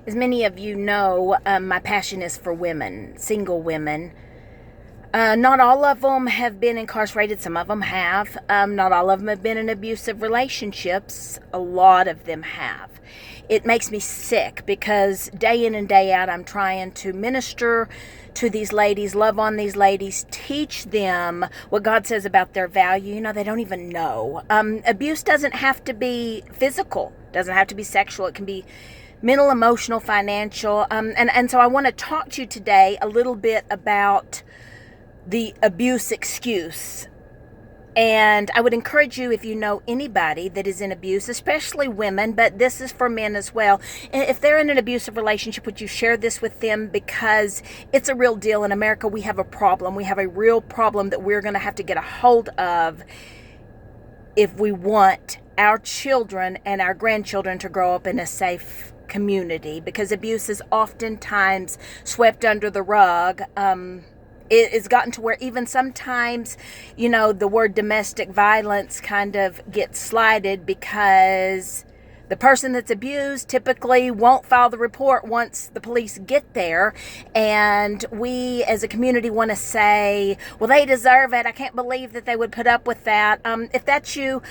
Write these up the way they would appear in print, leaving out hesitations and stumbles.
As many of you know, my passion is for women, single women. Not all of them have been incarcerated. Some of them have. Not all of them have been in abusive relationships. A lot of them have. It makes me sick because day in and day out, I'm trying to minister to these ladies, love on these ladies, teach them what God says about their value. You know, they don't even know. Abuse doesn't have to be physical, doesn't have to be sexual. It can be mental, emotional, financial. And so I want to talk to you today a little bit about the abuse excuse. And I would encourage you, if you know anybody that is in abuse, especially women, but this is for men as well. If they're in an abusive relationship, would you share this with them? Because it's a real deal. In America, we have a problem. We have a real problem that we're going to have to get a hold of if we want our children and our grandchildren to grow up in a safe community, because abuse is oftentimes swept under the rug. It's gotten to where even sometimes, you know, the word domestic violence kind of gets slighted because the person that's abused typically won't file the report once the police get there. And we as a community want to say, well, they deserve it. I can't believe that they would put up with that. If that's you,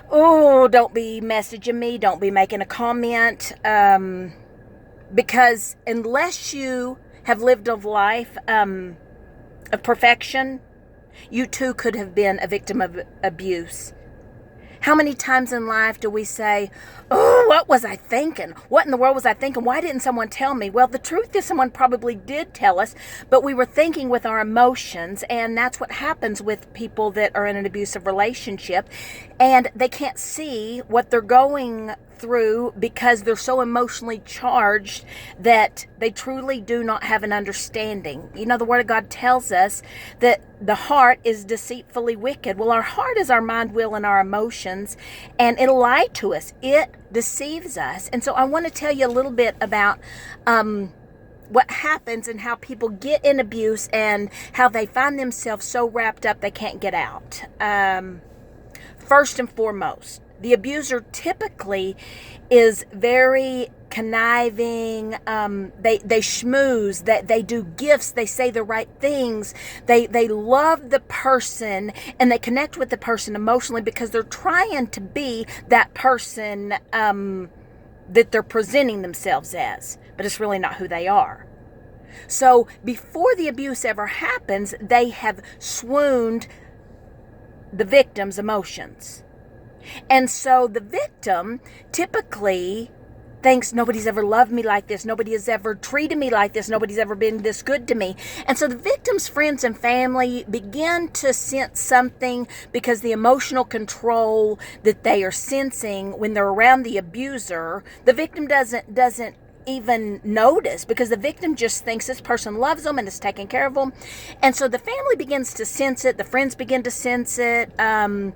don't be messaging me. Don't be making a comment. Because unless you have lived a life of perfection, you too could have been a victim of abuse. How many times in life do we say, what was I thinking? What in the world was I thinking? Why didn't someone tell me? Well, the truth is someone probably did tell us, but we were thinking with our emotions, and that's what happens with people that are in an abusive relationship, and they can't see what they're going through because they're so emotionally charged that they truly do not have an understanding. You know, the Word of God tells us that the heart is deceitfully wicked. Well, our heart is our mind, will, and our emotions, and it'll lie to us. It deceives us. And so I want to tell you a little bit about what happens and how people get in abuse and how they find themselves so wrapped up they can't get out. First and foremost, the abuser typically is very conniving. They schmooze, that they do gifts, they say the right things, they love the person, and they connect with the person emotionally because they're trying to be that person that they're presenting themselves as, but it's really not who they are. So before the abuse ever happens, they have swooned the victim's emotions. And so the victim typically thinks, nobody's ever loved me like this. Nobody has ever treated me like this. Nobody's ever been this good to me. And so the victim's friends and family begin to sense something because the emotional control that they are sensing when they're around the abuser, the victim doesn't even notice, because the victim just thinks this person loves them and is taking care of them. And so the family begins to sense it, the friends begin to sense it, and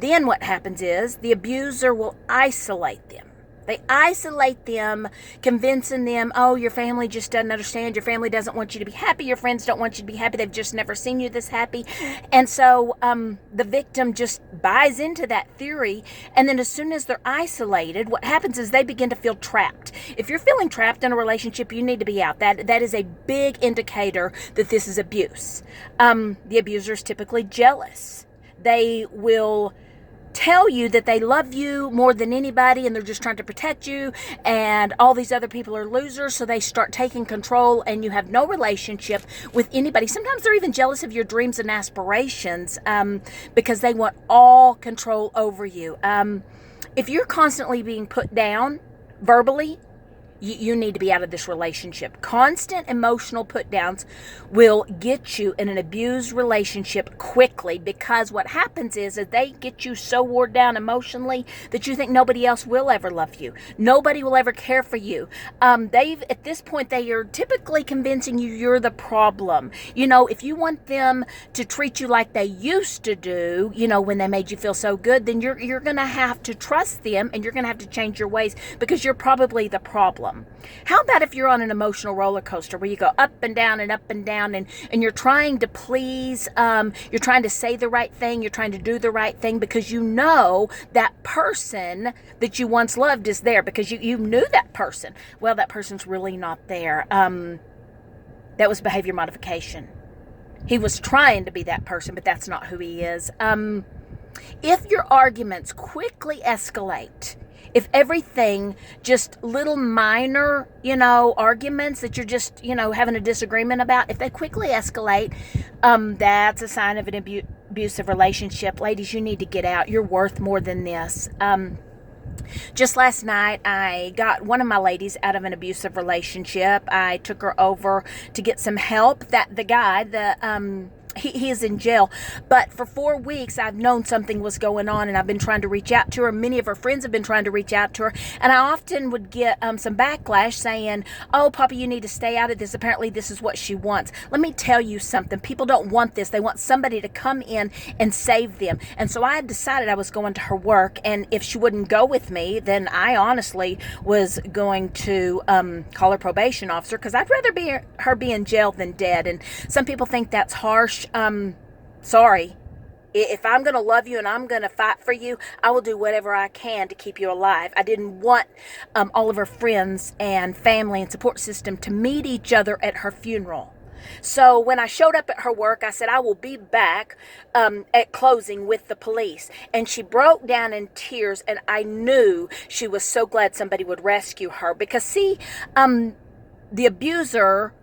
then what happens is the abuser will isolate them. They isolate them, convincing them, your family just doesn't understand. Your family doesn't want you to be happy. Your friends don't want you to be happy. They've just never seen you this happy. And so the victim just buys into that theory. And then as soon as they're isolated, what happens is they begin to feel trapped. If you're feeling trapped in a relationship, you need to be out. That is a big indicator that this is abuse. The abuser is typically jealous. They will tell you that they love you more than anybody and they're just trying to protect you, and all these other people are losers, so they start taking control and you have no relationship with anybody. Sometimes they're even jealous of your dreams and aspirations because they want all control over you. If you're constantly being put down verbally, you need to be out of this relationship. Constant emotional put downs will get you in an abused relationship quickly, because what happens is that they get you so wore down emotionally that you think nobody else will ever love you. Nobody will ever care for you. At this point, they are typically convincing you you're the problem. You know, if you want them to treat you like they used to do, you know, when they made you feel so good, then you're going to have to trust them and you're going to have to change your ways, because you're probably the problem. problem. How about if you're on an emotional roller coaster where you go up and down and up and down, and you're trying to please, you're trying to say the right thing, you're trying to do the right thing because you know that person that you once loved is there because you knew that person. Well, that person's really not there. That was behavior modification. He was trying to be that person, but that's not who he is. If your arguments quickly escalate, if everything, just little minor, arguments that you're just, having a disagreement about, if they quickly escalate, that's a sign of an abusive relationship. Ladies, you need to get out. You're worth more than this. Just last night, I got one of my ladies out of an abusive relationship. I took her over to get some help. The guy, he is in jail, but for 4 weeks I've known something was going on, and I've been trying to reach out to her. Many of her friends have been trying to reach out to her, and I often would get some backlash saying, "Oh, Papa, you need to stay out of this. Apparently this is what she wants." Let me tell you something. People don't want this. They want somebody to come in and save them. And so I had decided I was going to her work, and if she wouldn't go with me, then I honestly was going to call her probation officer, because I'd rather her be in jail than dead. And some people think that's harsh. Sorry. If I'm going to love you and I'm going to fight for you, I will do whatever I can to keep you alive. I didn't want all of her friends and family and support system to meet each other at her funeral. So when I showed up at her work, I said, I will be back at closing with the police. And she broke down in tears, and I knew she was so glad somebody would rescue her. Because, see, the abuser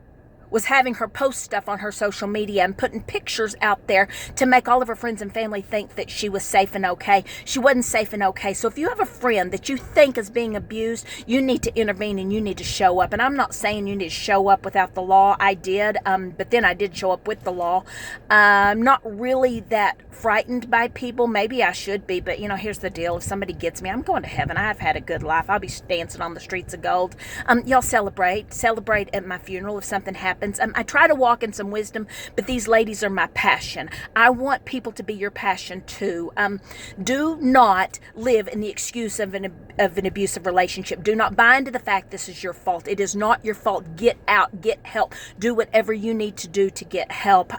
was having her post stuff on her social media and putting pictures out there to make all of her friends and family think that she was safe and okay. She wasn't safe and okay. So if you have a friend that you think is being abused, you need to intervene and you need to show up. And I'm not saying you need to show up without the law. I did, but then I did show up with the law. I'm not really that frightened by people. Maybe I should be, but here's the deal. If somebody gets me, I'm going to heaven. I've had a good life. I'll be dancing on the streets of gold. Y'all celebrate at my funeral if something happens. I try to walk in some wisdom, but these ladies are my passion. I want people to be your passion too. Do not live in the excuse of an abusive relationship. Do not buy into the fact this is your fault. It is not your fault. Get out. Get help. Do whatever you need to do to get help.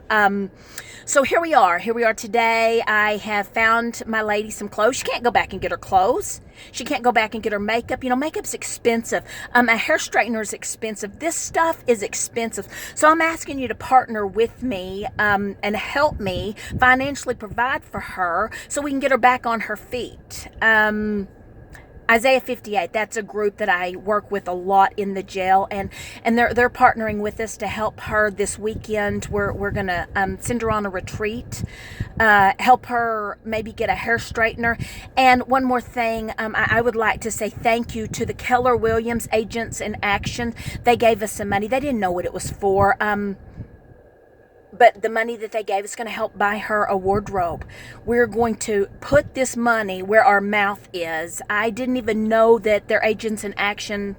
So here we are. Here we are today. I have found my lady some clothes. She can't go back and get her clothes. She can't go back and get her makeup. Makeup's expensive. A hair straightener is expensive. This stuff is expensive. So I'm asking you to partner with me and help me financially provide for her so we can get her back on her feet. Isaiah 58, that's a group that I work with a lot in the jail, and they're partnering with us to help her this weekend. We're going to send her on a retreat, help her maybe get a hair straightener. And one more thing, I would like to say thank you to the Keller Williams Agents in Action. They gave us some money. They didn't know what it was for. But the money that they gave is going to help buy her a wardrobe. We're going to put this money where our mouth is. I didn't even know that their Agents in Action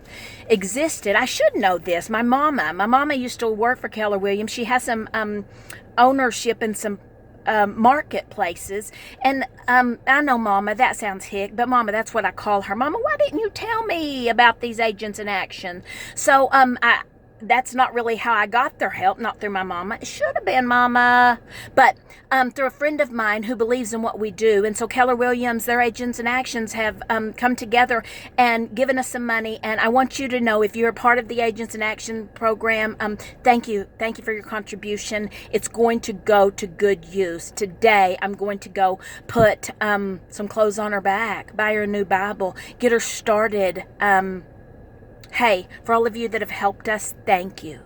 existed. I should know this. My mama used to work for Keller Williams. She has some ownership in some marketplaces. And I know, Mama, that sounds hick, but Mama, that's what I call her. Mama, why didn't you tell me about these Agents in Action? So that's not really how I got their help, not through my mama. It should have been Mama, but through a friend of mine who believes in what we do. And so Keller Williams, their Agents in Actions, have come together and given us some money. And I want you to know, if you're a part of the Agents in Action program, thank you for your contribution. It's going to go to good use. Today, I'm going to go put some clothes on her back, buy her a new Bible, get her started. Hey, for all of you that have helped us, thank you.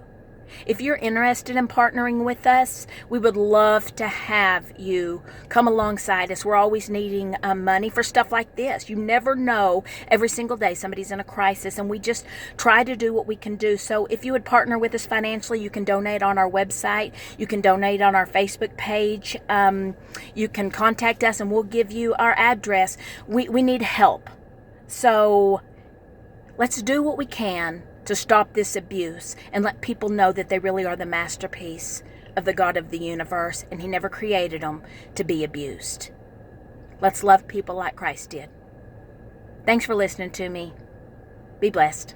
If you're interested in partnering with us, we would love to have you come alongside us. We're always needing money for stuff like this. You never know. Every single day somebody's in a crisis, and we just try to do what we can do. So if you would partner with us financially, you can donate on our website. You can donate on our Facebook page. You can contact us, and we'll give you our address. We need help. So let's do what we can to stop this abuse and let people know that they really are the masterpiece of the God of the universe, and He never created them to be abused. Let's love people like Christ did. Thanks for listening to me. Be blessed.